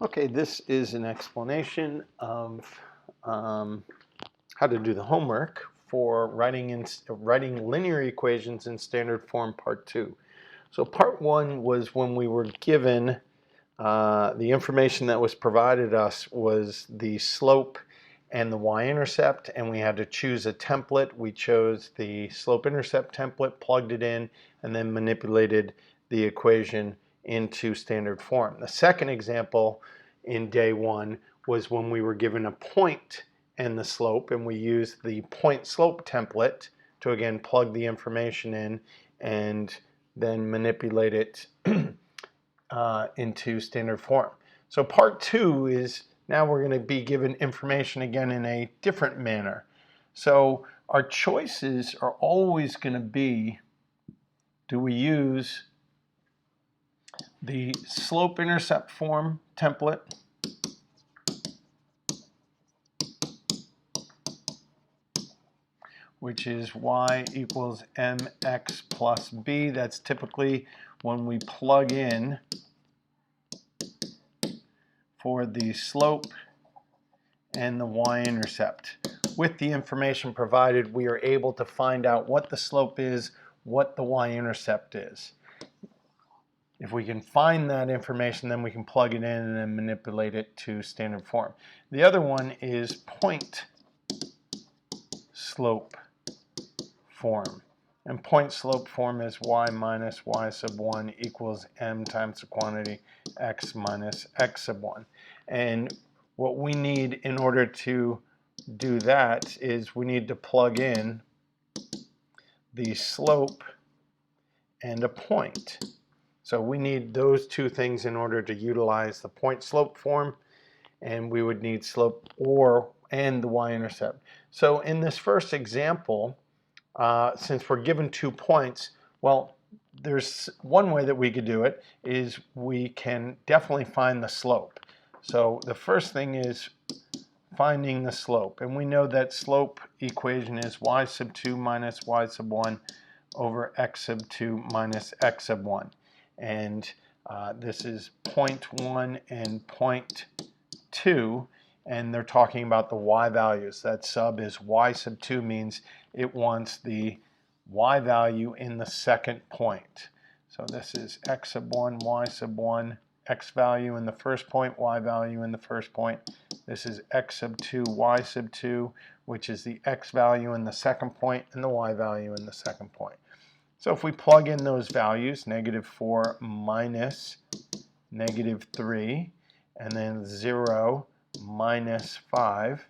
Okay, this is an explanation of how to do the homework for writing linear equations in standard form part 2. So part 1 was when we were given the information that was provided us was the slope and the y-intercept, and we had to choose a template. We chose the slope-intercept template, plugged it in, and then manipulated the equation into standard form. The second example in day 1 was when we were given a point and the slope, and we used the point slope template to again plug the information in and then manipulate it into standard form. So part 2 is now we're going to be given information again in a different manner. So our choices are always going to be, do we use the slope-intercept form template, which is y equals mx plus b. That's typically when we plug in for the slope and the y-intercept. With the information provided, we are able to find out what the slope is, what the y-intercept is. If we can find that information, then we can plug it in and then manipulate it to standard form. The other one is point slope form. And point slope form is y minus y sub 1 equals m times the quantity x minus x sub 1. And what we need in order to do that is we need to plug in the slope and a point. So we need those two things in order to utilize the point slope form, and we would need slope and the y-intercept. So in this first example, since we're given 2 points, well, there's one way that we could do it is we can definitely find the slope. So the first thing is finding the slope, and we know that slope equation is y sub 2 minus y sub 1 over x sub 2 minus x sub 1, and this is 0.1 and 0.2, and they're talking about the y values. That sub is y sub 2 means it wants the y value in the second point. So this is x sub 1, y sub 1, x value in the first point, y value in the first point. This is x sub 2, y sub 2, which is the x value in the second point and the y value in the second point. So if we plug in those values, -4 minus -3, and then 0 minus 5,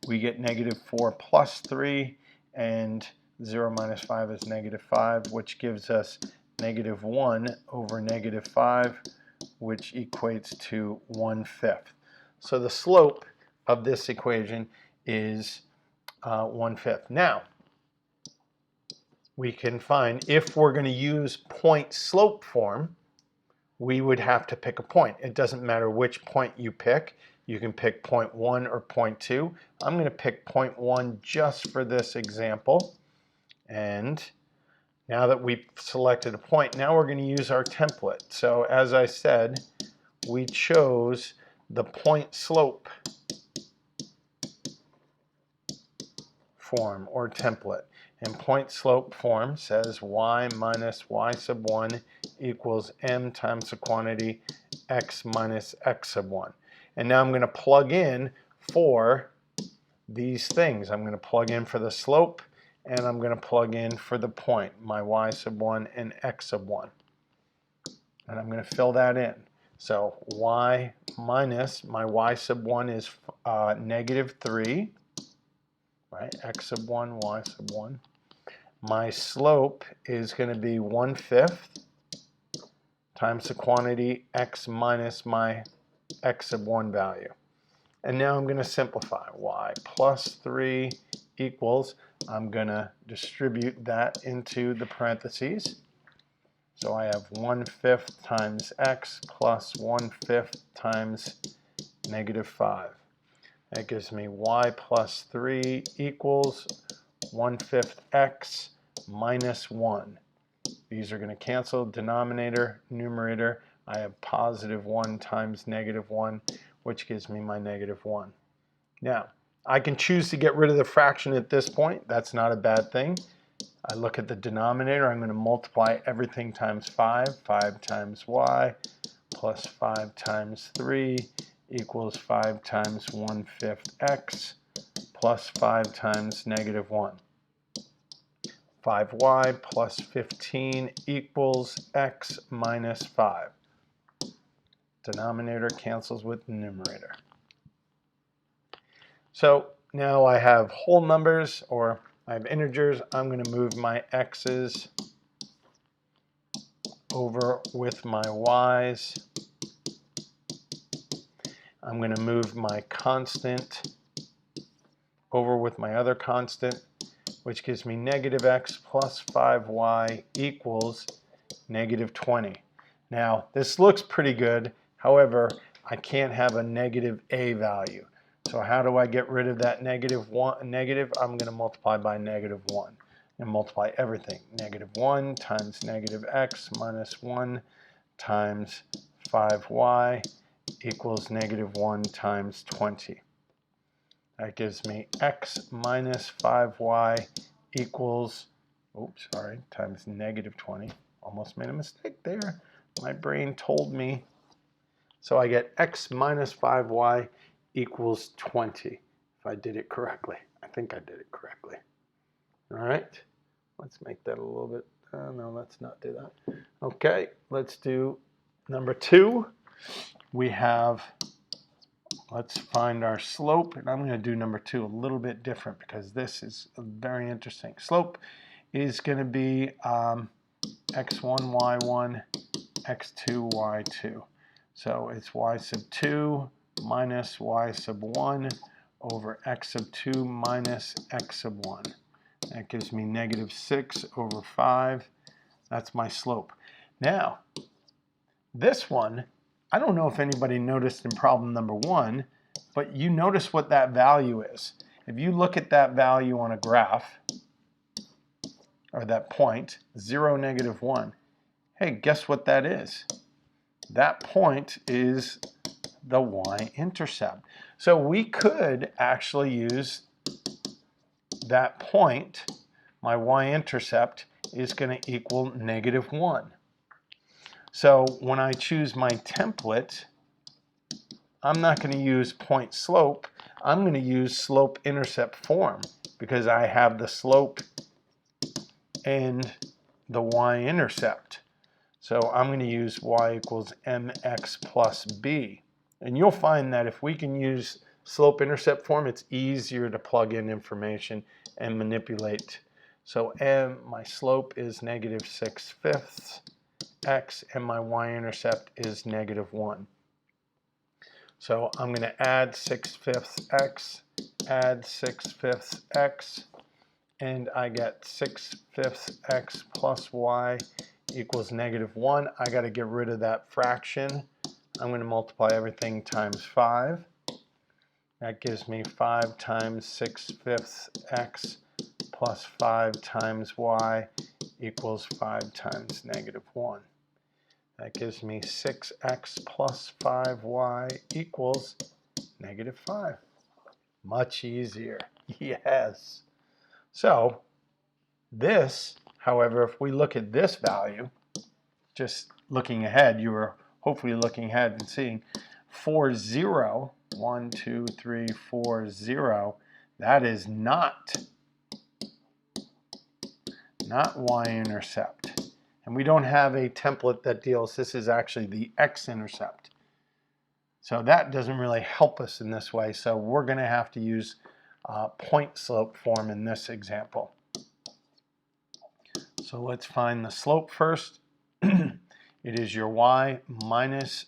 we get -4 plus 3, and 0 minus 5 is -5, which gives us -1 over -5, which equates to 1/5. So the slope of this equation is 1/5. Now, we can find, if we're going to use point slope form, we would have to pick a point. It doesn't matter which point you pick. You can pick 0.1 or 0.2. I'm going to pick 0.1 just for this example. And now that we've selected a point, now we're going to use our template. So as I said, we chose the point slope form or template. And point slope form says y minus y sub 1 equals m times the quantity x minus x sub 1. And now I'm going to plug in for these things. I'm going to plug in for the slope, and I'm going to plug in for the point, my y sub 1 and x sub 1. And I'm going to fill that in. So y minus, my y sub 1 is -3. Right, x sub 1, y sub 1. My slope is going to be 1/5 times the quantity x minus my x sub 1 value. And now I'm going to simplify. Y plus 3 equals, I'm going to distribute that into the parentheses. So I have 1/5 times x plus 1/5 times -5. That gives me y plus 3 equals 1/5 x minus 1. These are going to cancel, denominator, numerator. I have positive 1 times negative 1, which gives me my negative 1. Now, I can choose to get rid of the fraction at this point. That's not a bad thing. I look at the denominator. I'm going to multiply everything times 5. 5 times y plus 5 times 3 equals 5 times 1/5 x plus 5 times negative 1. 5y plus 15 equals x minus 5. Denominator cancels with numerator. So now I have whole numbers, or I have integers. I'm going to move my x's over with my y's. I'm going to move my constant over with my other constant, which gives me negative x plus 5y equals negative 20. Now, this looks pretty good. However, I can't have a negative a value. So how do I get rid of that negative? I'm going to multiply by negative 1. And multiply everything. Negative 1 times negative x minus 1 times 5y equals negative 1 times 20. That gives me x minus 5y equals, times negative 20. Almost made a mistake there. My brain told me. So I get x minus 5y equals 20, if I did it correctly. I think I did it correctly. All right, let's make that a little bit, no, let's not do that. Okay, let's do number 2. We have, let's find our slope, and I'm going to do number 2 a little bit different because this is very interesting. Slope is going to be x1, y1, x2, y2. So it's y sub 2 minus y sub 1 over x sub 2 minus x sub 1. That gives me negative 6 over 5. That's my slope. Now, this one, I don't know if anybody noticed in problem number 1, but you notice what that value is. If you look at that value on a graph, or that point, 0, negative 1, hey, guess what that is? That point is the y-intercept. So we could actually use that point. My y-intercept is going to equal negative 1. So when I choose my template, I'm not going to use point slope. I'm going to use slope-intercept form because I have the slope and the y-intercept. So I'm going to use y equals mx plus b. And you'll find that if we can use slope-intercept form, it's easier to plug in information and manipulate. So my slope is negative 6/5 x, and my y-intercept is negative 1. So I'm going to add 6/5 x, add 6/5 x, and I get 6/5 x plus y equals negative 1. I got to get rid of that fraction. I'm going to multiply everything times 5. That gives me 5 times 6/5 x plus 5 times y equals 5 times negative 1. That gives me 6x plus 5y equals negative 5. Much easier. Yes. So this, however, if we look at this value, just looking ahead, you were hopefully looking ahead and seeing 4, 0, 1, 2, 3, 4, 0, that is not y-intercept. And we don't have a template that deals, this is actually the x-intercept. So that doesn't really help us in this way. So we're going to have to use point slope form in this example. So let's find the slope first. It is your y minus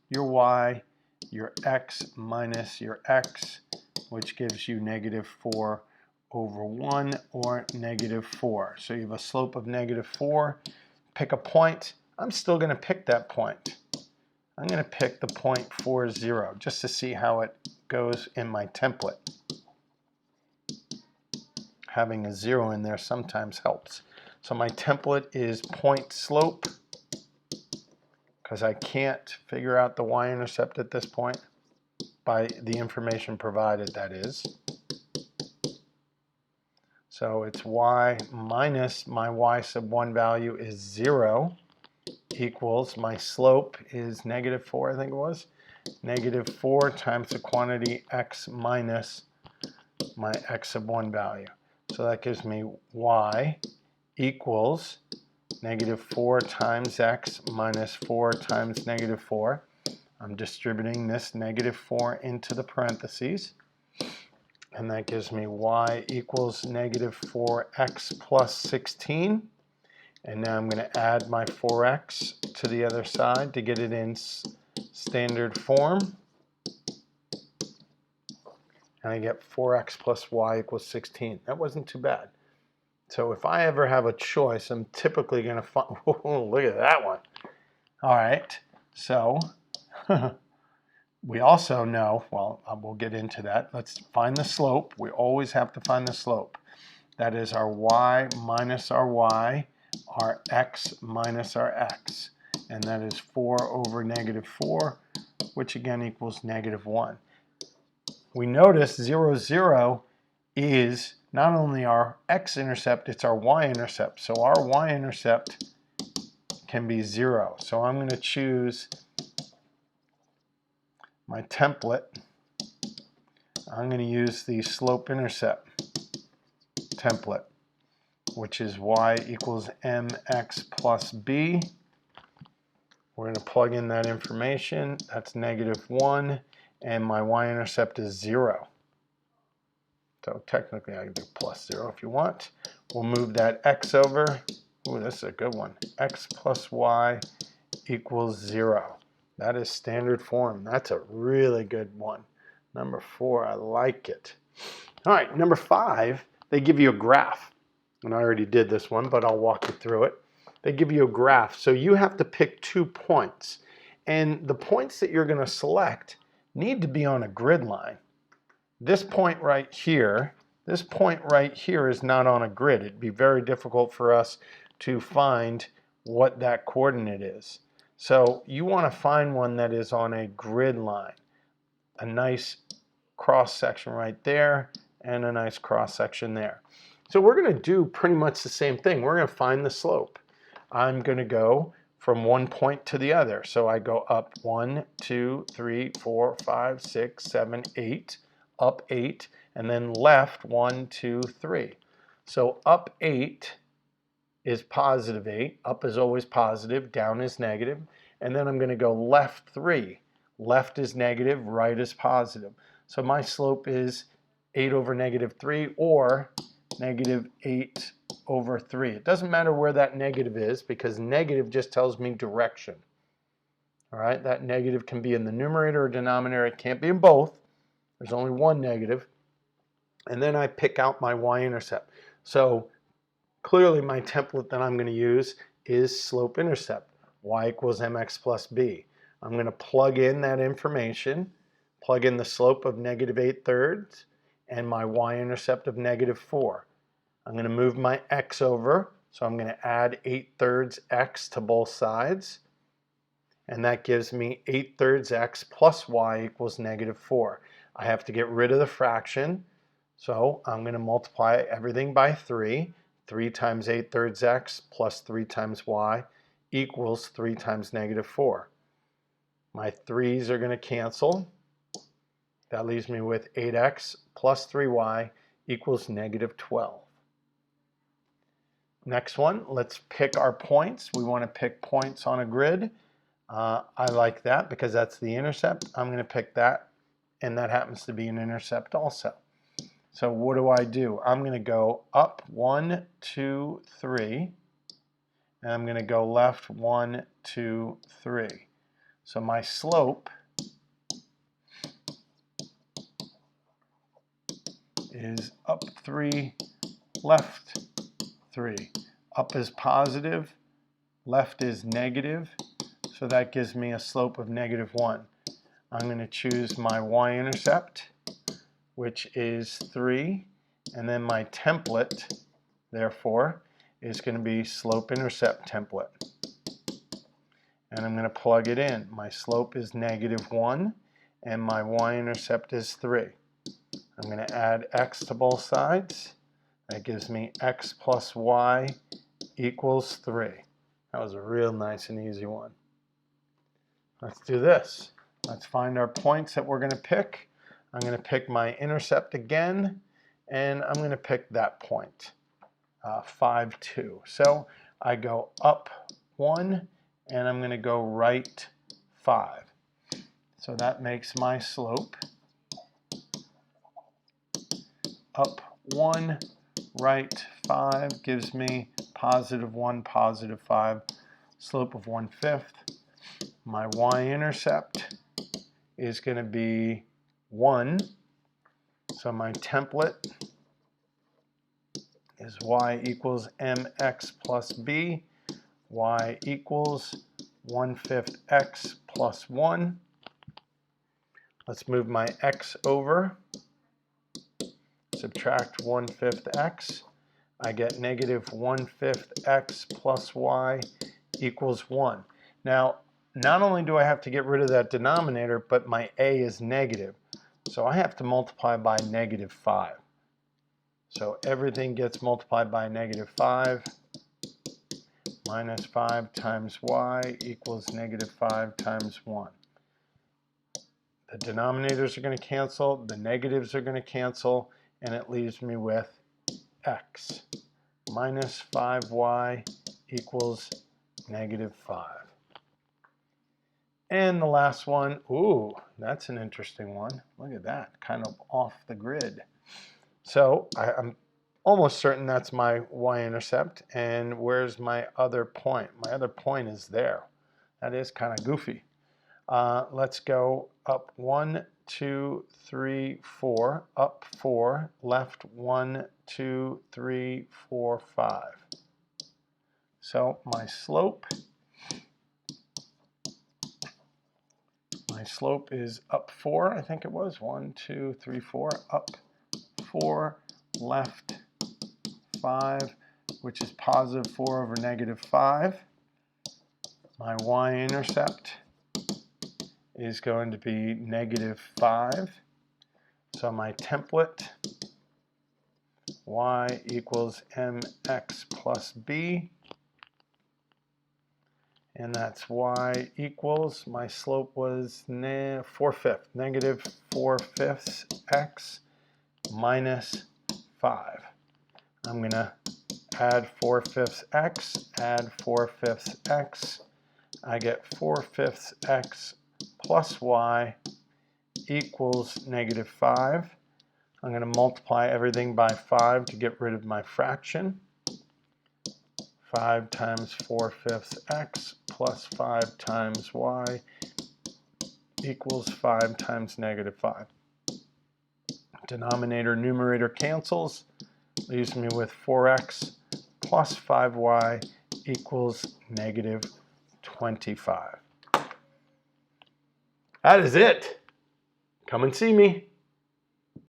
your y, your x minus your x, which gives you negative 4 over 1 or negative 4. So you have a slope of negative 4. Pick a point. I'm still going to pick that point. I'm going to pick the point 4, 0 just to see how it goes in my template. Having a 0 in there sometimes helps. So my template is point slope, because I can't figure out the y-intercept at this point by the information provided, that is. So it's y minus my y sub 1 value is 0 equals my slope is -4, I think it was. -4 times the quantity x minus my x sub 1 value. So that gives me y equals -4 times x minus 4 times -4. I'm distributing this -4 into the parentheses. And that gives me y equals -4x plus 16. And now I'm going to add my 4x to the other side to get it in standard form. And I get 4x plus y equals 16. That wasn't too bad. So if I ever have a choice, I'm typically going to find, look at that one. All right, so we also know, well, we'll get into that. Let's find the slope. We always have to find the slope. That is our y minus our y, our x minus our x. And that is 4 over -4, which again equals -1. We notice 0, 0 is not only our x-intercept, it's our y-intercept. So our y-intercept can be 0. So I'm going to choose my template. I'm going to use the slope-intercept template, which is y equals mx plus b. We're going to plug in that information. That's -1, and my y-intercept is 0. So technically I can do plus 0 if you want. We'll move that x over. Ooh, this is a good one. X plus y equals 0. That is standard form. That's a really good one. Number 4, I like it. All right, number 5, they give you a graph. And I already did this one, but I'll walk you through it. They give you a graph. So you have to pick 2 points. And the points that you're going to select need to be on a grid line. This point right here is not on a grid. It'd be very difficult for us to find what that coordinate is. So you want to find one that is on a grid line. A nice cross section right there and a nice cross section there. So we're going to do pretty much the same thing. We're going to find the slope. I'm going to go from one point to the other. So I go up 1, 2, 3, 4, 5, 6, 7, 8, up 8, and then left 1, 2, 3. So up 8 is positive 8. Up is always positive, down is negative. And then I'm going to go left 3. Left is negative, right is positive. So my slope is 8 over -3 or -8 over 3. It doesn't matter where that negative is because negative just tells me direction. All right, that negative can be in the numerator or denominator. It can't be in both. There's only one negative. And then I pick out my y-intercept. So clearly my template that I'm going to use is slope-intercept. Y equals mx plus b. I'm going to plug in that information, plug in the slope of -8/3 and my y-intercept of -4. I'm going to move my x over, so I'm going to add 8/3 x to both sides. And that gives me 8/3 x plus y equals -4. I have to get rid of the fraction, so I'm going to multiply everything by 3. 3 times 8/3 x plus 3 times y equals 3 times -4. My 3's are going to cancel. That leaves me with 8x plus 3y equals -12. Next one, let's pick our points. We want to pick points on a grid. I like that because that's the intercept. I'm going to pick that, and that happens to be an intercept also. So what do? I'm going to go up 1, 2, 3, and I'm going to go left 1, 2, 3. So my slope is up 3, left 3. Up is positive, left is negative, so that gives me a slope of -1. I'm going to choose my y-intercept, which is 3, and then my template, therefore, is going to be slope-intercept template. and I'm going to plug it in. My slope is -1, and my y-intercept is 3. I'm going to add x to both sides. That gives me x plus y equals 3. That was a real nice and easy one. Let's do this. Let's find our points that we're going to pick. I'm going to pick my intercept again, and I'm going to pick that point, 5, 2. So I go up 1, and I'm going to go right 5. So that makes my slope up 1, right 5 gives me +1, +5, slope of 1/5. My y-intercept is going to be 1. So my template is y equals mx plus b. Y equals 1/5 x plus 1. Let's move my x over. Subtract 1/5 x. I get -1/5 x plus y equals 1. Now, not only do I have to get rid of that denominator, but my a is negative. So I have to multiply by -5. So everything gets multiplied by -5. -5 times y equals -5 times 1. The denominators are going to cancel, the negatives are going to cancel, and it leaves me with x. -5y equals -5. And the last one, ooh, that's an interesting one. Look at that, kind of off the grid. So I'm almost certain that's my y-intercept. And where's my other point? My other point is there. That is kind of goofy. Let's go up 1, 2, 3, 4, up 4, left 1, 2, 3, 4, 5. So my slope is up 4, I think it was. 1, 2, 3, 4, up 4, left 5, which is +4 over -5. My y-intercept is going to be -5. So my template, y equals mx plus b. And that's y equals, my slope was 4/5, -4/5 x minus 5. I'm going to add 4/5 x, add 4/5 x. I get 4/5 x plus y equals -5. I'm going to multiply everything by 5 to get rid of my fraction. 5 times 4/5 x plus 5 times y equals 5 times -5. Denominator, numerator cancels, leaves me with 4x plus 5y equals -25. That is it. Come and see me.